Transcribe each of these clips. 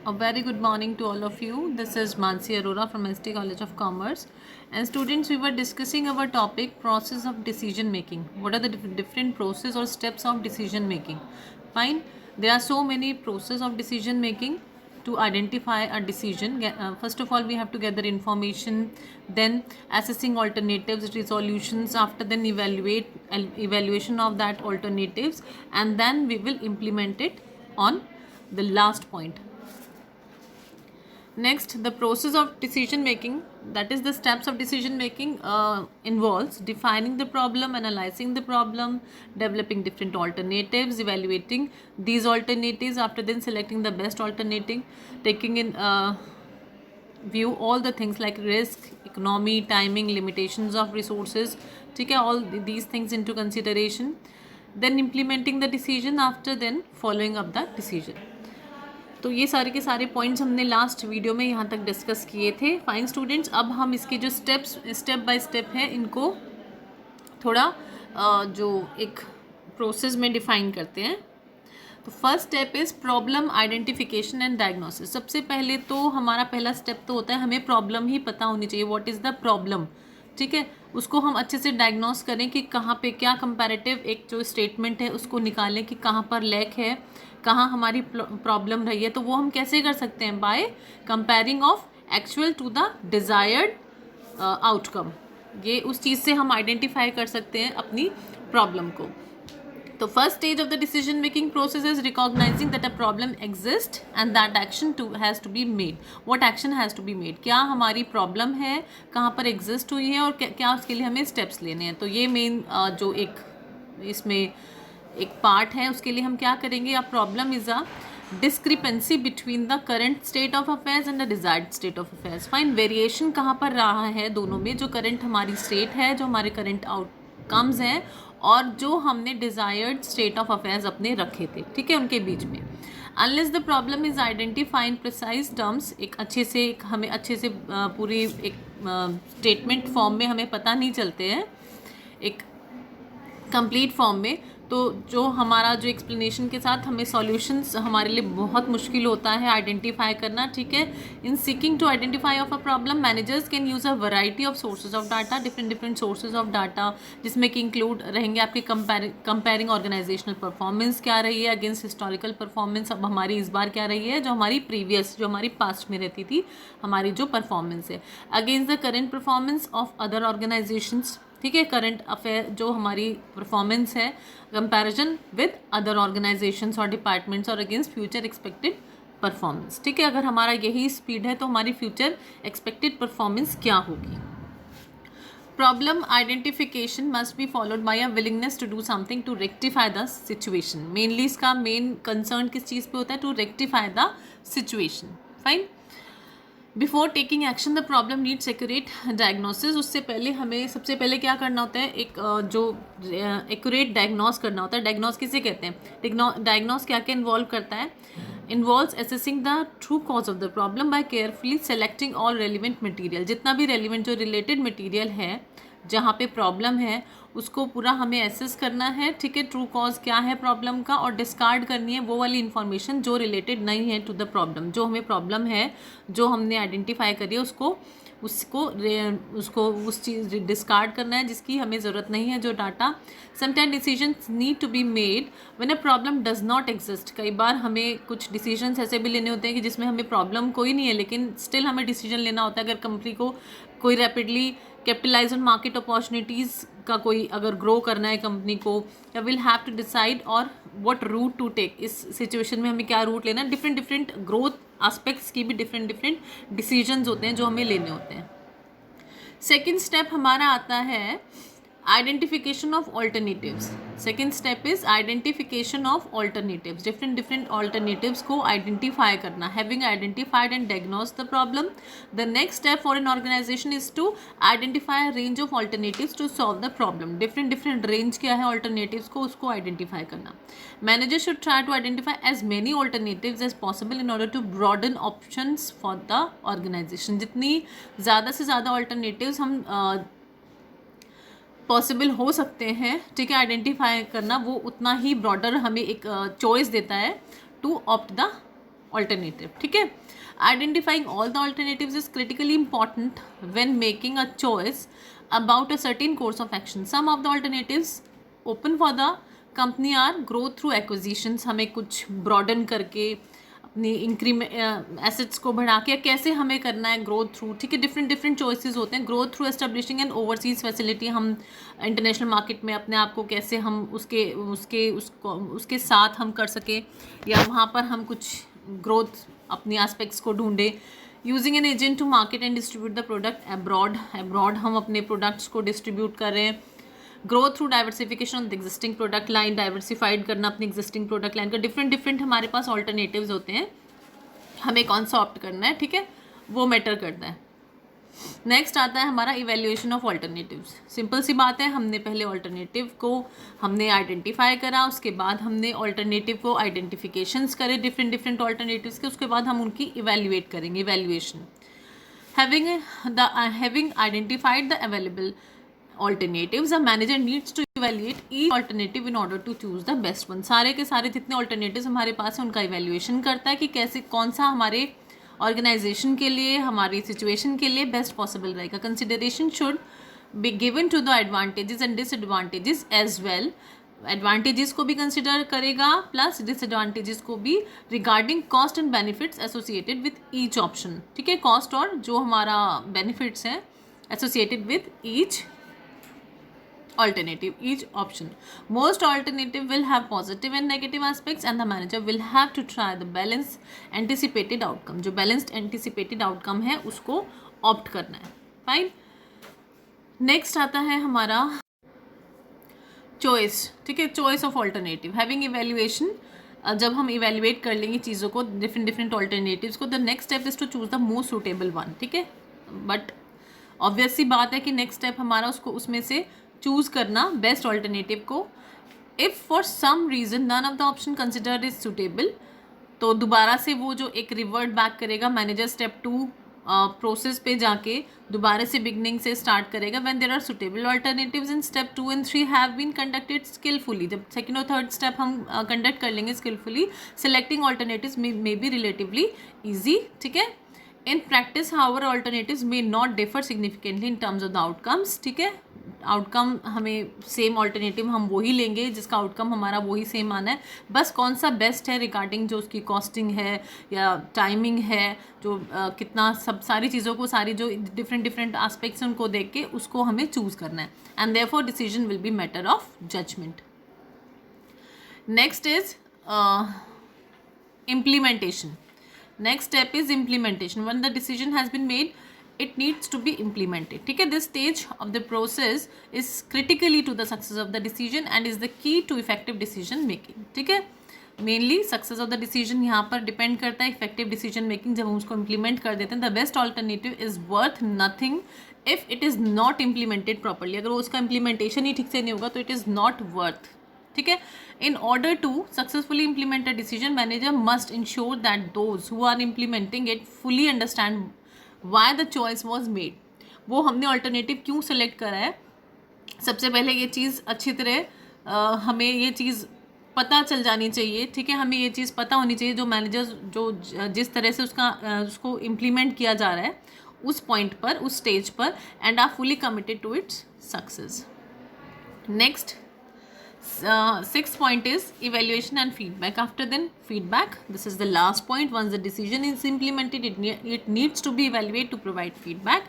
A very good morning to all of you. This is Mansi Arora from ST College of Commerce. And students, we were discussing our topic process of decision making. What are the different process or steps of decision making? Fine. There are so many process of decision making to identify a decision. First of all, we have to gather information, then assessing alternatives, resolutions, after then evaluation of that alternatives, and then we will implement it on the last point. Next, the process of decision making, that is the steps of decision making, involves defining the problem, analyzing the problem, developing different alternatives, evaluating these alternatives, after then selecting the best alternative, taking in view all the things like risk, economy, timing, limitations of resources, ठीक है, all these things into consideration, then implementing the decision, after then following up the decision. तो ये सारे के सारे points हमने last video में यहाँ तक डिस्कस किए थे. फाइन स्टूडेंट्स, अब हम इसके जो स्टेप बाय स्टेप हैं इनको थोड़ा जो एक प्रोसेस में डिफाइन करते हैं. तो first step is problem identification and diagnosis. सबसे पहले तो हमारा पहला स्टेप तो होता है हमें प्रॉब्लम ही पता होनी चाहिए. व्हाट इज़ द प्रॉब्लम, ठीक है, उसको हम अच्छे से डायग्नोस करें कि कहाँ पे क्या कंपैरेटिव एक जो स्टेटमेंट है उसको निकालें कि कहाँ पर लैक है, कहाँ हमारी प्रॉब्लम रही है. तो वो हम कैसे कर सकते हैं? By comparing of actual to the desired outcome. ये उस चीज़ से हम आइडेंटिफाई कर सकते हैं अपनी प्रॉब्लम को. तो first stage of the decision making process is recognizing that a problem exist and that action has to be made. What action has to be made, क्या हमारी प्रॉब्लम है, कहाँ पर एग्जिस्ट हुई है और क्या उसके लिए हमें स्टेप्स लेने हैं. तो ये मेन जो एक इसमें एक पार्ट है, उसके लिए हम क्या करेंगे. A problem is a discrepancy between the current state of affairs and the desired state of affairs. Fine, variation कहाँ पर रहा है दोनों में, जो करंट हमारी स्टेट है, जो हमारे करंट आउटकम्स हैं और जो हमने डिज़ायर्ड स्टेट ऑफ अफेयर्स अपने रखे थे, ठीक है, उनके बीच में. Unless the problem is identify in precise terms, एक अच्छे से हमें अच्छे से पूरी एक स्टेटमेंट फॉर्म में हमें पता नहीं चलते हैं, एक कंप्लीट फॉर्म में, तो जो हमारा जो एक्सप्लेनेशन के साथ हमें सॉल्यूशंस हमारे लिए बहुत मुश्किल होता है आइडेंटिफाई करना, ठीक है. In seeking to identify of a problem, managers can use a variety of sources of data, different sources of data, जिसमें कि इंक्लूड रहेंगे आपकी कंपेयरिंग ऑर्गेनाइजेशनल परफॉर्मेंस क्या रही है अगेंस्ट हिस्टोरिकल परफॉर्मेंस, अब हमारी इस बार क्या रही है, जो हमारी प्रीवियस जो हमारी पास्ट में रहती थी हमारी जो परफॉर्मेंस है, against the current performance of other organisations, ठीक है, करंट अफेयर जो हमारी परफॉर्मेंस है, कंपैरिजन विद अदर ऑर्गेनाइजेशंस और डिपार्टमेंट्स और अगेंस्ट फ्यूचर एक्सपेक्टेड परफॉर्मेंस. ठीक है, अगर हमारा यही स्पीड है तो हमारी फ्यूचर एक्सपेक्टेड परफॉर्मेंस क्या होगी. Problem identification must be followed by a willingness to do something to rectify the situation. Mainly इसका मेन कंसर्न किस चीज़ पे होता है? To rectify the situation. Fine. Before taking action the problem needs accurate diagnosis. उससे पहले हमें सबसे पहले क्या करना होता है, एक जो एक्यूरेट डायग्नोस करना होता है. डायग्नोस किसे कहते हैं? डायग्नोस क्या क्या इन्वॉल्व करता है? Involves assessing the true cause of the problem by carefully selecting all relevant material. जितना भी रेलिवेंट जो रिलेटेड मटीरियल है जहाँ पे प्रॉब्लम है उसको पूरा हमें एसेस करना है, ठीक है, ट्रू कॉज क्या है प्रॉब्लम का, और डिस्कार्ड करनी है वो वाली इन्फॉर्मेशन जो रिलेटेड नहीं है टू द प्रॉब्लम. जो हमें प्रॉब्लम है, जो हमने आइडेंटिफाई करी है, उसको उस चीज़ डिस्कार्ड करना है जिसकी हमें ज़रूरत नहीं है, जो data. Sometime decisions need to be made when a problem does not exist. कई बार हमें कुछ डिसीजंस ऐसे भी लेने होते हैं कि जिसमें हमें प्रॉब्लम कोई नहीं है लेकिन स्टिल हमें डिसीजन लेना होता है. अगर कंपनी को कोई rapidly capitalize on market opportunities का कोई अगर ग्रो करना है कंपनी को, या विल हैव टू डिसाइड और व्हाट रूट टू टेक. इस सिचुएशन में हमें क्या रूट लेना है. डिफरेंट ग्रोथ एस्पेक्ट्स की भी डिफरेंट डिसीजंस होते हैं जो हमें लेने होते हैं. सेकेंड स्टेप हमारा आता है identification of alternatives. Second step is identification of alternatives. Different alternatives को आइडेंटिफाई करना. Having identified and diagnose the problem, the next step for an organization is to identify range of alternatives to solve the problem. Different range क्या है alternatives को, उसको identify करना. Manager should try to identify as many alternatives as possible in order to broaden options for the organization. जितनी ज़्यादा से ज़्यादा alternatives हम पॉसिबल हो सकते हैं, ठीक है, आइडेंटिफाई करना, वो उतना ही ब्रॉडर हमें एक चॉइस देता है टू ऑप्ट द alternative. ठीक है, identifying all the alternatives is critically important when making a choice about a certain course of action. Some of the alternatives open for the company are growth through acquisitions. हमें कुछ broaden करके अपनी increment assets को बढ़ा के कैसे हमें करना है ग्रोथ थ्रू. ठीक है, डिफरेंट डिफरेंट चॉइसेस होते हैं. Growth through establishing N overseas facility, हम इंटरनेशनल मार्केट में अपने आप को कैसे हम उसके साथ हम कर सके, या वहाँ पर हम कुछ ग्रोथ अपनी एस्पेक्ट्स को ढूंढे. Using an agent to market and distribute the product abroad हम अपने प्रोडक्ट्स को डिस्ट्रीब्यूट कर रहे हैं. Growth through diversification of the existing product line, diversified करना अपनी एग्जिस्टिंग प्रोडक्ट लाइन का. डिफरेंट डिफरेंट हमारे पास ऑल्टरनेटिव्स होते हैं, हमें कौन सा ऑप्ट करना है. ठीक है, वो मैटर करता है. नेक्स्ट आता है हमारा इवेल्युएशन ऑफ ऑल्टरनेटिव्स. सिंपल सी बात है, हमने पहले ऑल्टरनेटिव को हमने आइडेंटिफाई करा, उसके बाद हमने ऑल्टरनेटिव को आइडेंटिफिकेशंस करे डिफरेंट डिफरेंट ऑल्टरनेटिव्स के, उसके बाद हम उनकी इवेल्युएट करेंगे. Evaluation having identified the available alternatives, a manager needs to evaluate each alternative in order to choose the best one. सारे के सारे जितने alternatives हमारे पास हैं उनका evaluation करता है कि कैसे कौन सा हमारे ऑर्गेनाइजेशन के लिए, हमारी सिचुएशन के लिए बेस्ट पॉसिबल रहेगा. Consideration should be given to the advantages and disadvantages as well. Advantages को भी कंसिडर करेगा प्लस डिसएडवांटेजेस को भी, regarding cost and benefits associated with each option. ठीक है, कॉस्ट और जो हमारा बेनिफिट्स हैं associated with each alternative, each option. Most alternative will have positive and negative aspects and the manager will have to try the balanced anticipated outcome. जो balanced anticipated outcome है उसको opt करना है. Fine. Next आता है हमारा choice. ठीक है, choice of alternative. Having evaluation, जब हम evaluate कर लेंगे चीज़ों को, different alternatives को, the next step is to choose the most suitable one. ठीक है, but obvious सी बात है कि next step हमारा उसमें से चूज़ करना बेस्ट ऑल्टरनेटिव को. If for some reason none of the option considered is suitable, तो दोबारा से वो जो एक रिवर्ट बैक करेगा मैनेजर स्टेप 2 प्रोसेस पे जाके दोबारा से बिगनिंग से स्टार्ट करेगा. When there are suitable alternatives in step 2 and 3 have been conducted skilfully. जब सेकेंड और थर्ड स्टेप हम कंडक्ट कर लेंगे skilfully, selecting alternatives may be relatively easy. ठीक है, in practice however alternatives may not differ significantly in terms of the outcomes. ठीक है, outcome हमें सेम ऑल्टरनेटिव हम वही लेंगे जिसका आउटकम हमारा वही सेम आना है, बस कौन सा बेस्ट है रिगार्डिंग जो उसकी कॉस्टिंग है या टाइमिंग है, जो कितना सब सारी चीज़ों को, सारी जो डिफरेंट एस्पेक्ट्स हैं उनको देख के उसको हमें चूज़ करना है. And therefore decision will be matter of judgement. Next is implementation. Next step is implementation. When the decision has been made, it needs to be implemented. ठीक है, this stage of the process is critically to the success of the decision and is the key to effective decision making. ठीक है, mainly success of the decision यहाँ पर depend करता है effective decision making. जब हम उसको इम्प्लीमेंट कर देते हैं, the best alternative is worth nothing if it is not implemented properly. अगर उसका इम्प्लीमेंटेशन ही ठीक से नहीं होगा तो इट इज़ नॉट वर्थ. ठीक है, in order to successfully implement a decision, manager must ensure that those who are implementing it fully understand why the choice was made. वो हमने ऑल्टरनेटिव क्यों सेलेक्ट करा है, सबसे पहले ये चीज़ अच्छी तरह हमें ये चीज़ पता चल जानी चाहिए. ठीक है, हमें ये चीज़ पता होनी चाहिए जो मैनेजर्स जो जिस तरह से उसको इम्प्लीमेंट किया जा रहा है उस पॉइंट पर, उस स्टेज पर, and are fully committed to its success. Next sixth point is evaluation and feedback. After then feedback, this is the last point. Once the decision is implemented, it needs to be evaluated to provide feedback.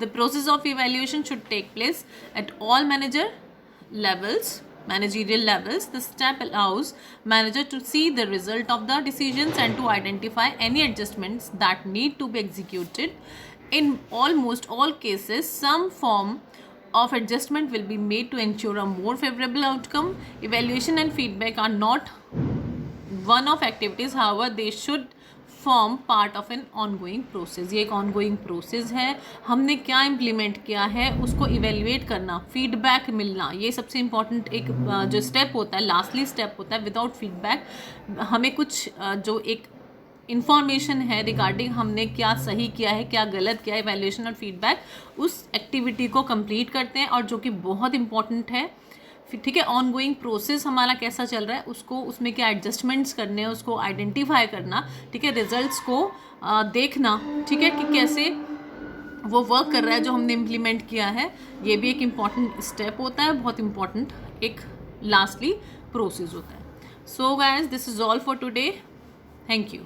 The process of evaluation should take place at all managerial levels. The step allows manager to see the result of the decisions and to identify any adjustments that need to be executed. In almost all cases, some form of adjustment will be made to ensure a more favorable outcome. Evaluation and feedback are not one-off activities, however they should form part of an ongoing process. ये एक ongoing process है. हमने क्या implement किया है उसको evaluate करना, feedback मिलना, ये सबसे important एक जो step होता है, lastly step होता है. without feedback हमें कुछ जो एक इन्फॉर्मेशन है रिगार्डिंग हमने क्या सही किया है, क्या गलत किया है, इवैल्यूएशन और फीडबैक उस एक्टिविटी को कंप्लीट करते हैं. और जो कि बहुत इंपॉर्टेंट है, ठीक है, ऑन गोइंग प्रोसेस हमारा कैसा चल रहा है, उसको उसमें क्या एडजस्टमेंट्स करने हैं, उसको आइडेंटिफाई करना, ठीक है, रिजल्ट्स को देखना, ठीक है, कि कैसे वो वर्क कर रहा है जो हमने इम्प्लीमेंट किया है, ये भी एक इम्पॉर्टेंट स्टेप होता है, बहुत इम्पॉर्टेंट एक लास्टली प्रोसेस होता है. So guys, this is all for today. Thank you.